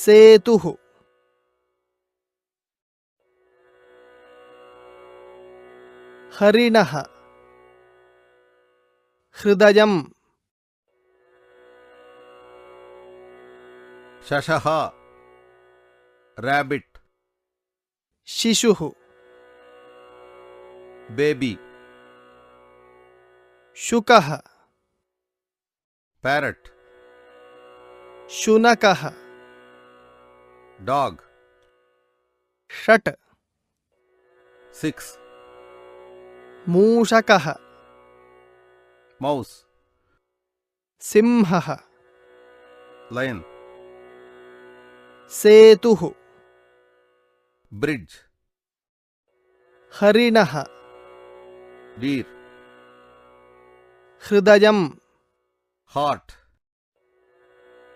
सेतुः हरिणः हृदयं शशः rabbit शिशुः baby शुकः parrot शुनकः dog षट् 6 मूषकः mouse सिंहः lion सेतुः bridge हरिणः deer हृदयं heart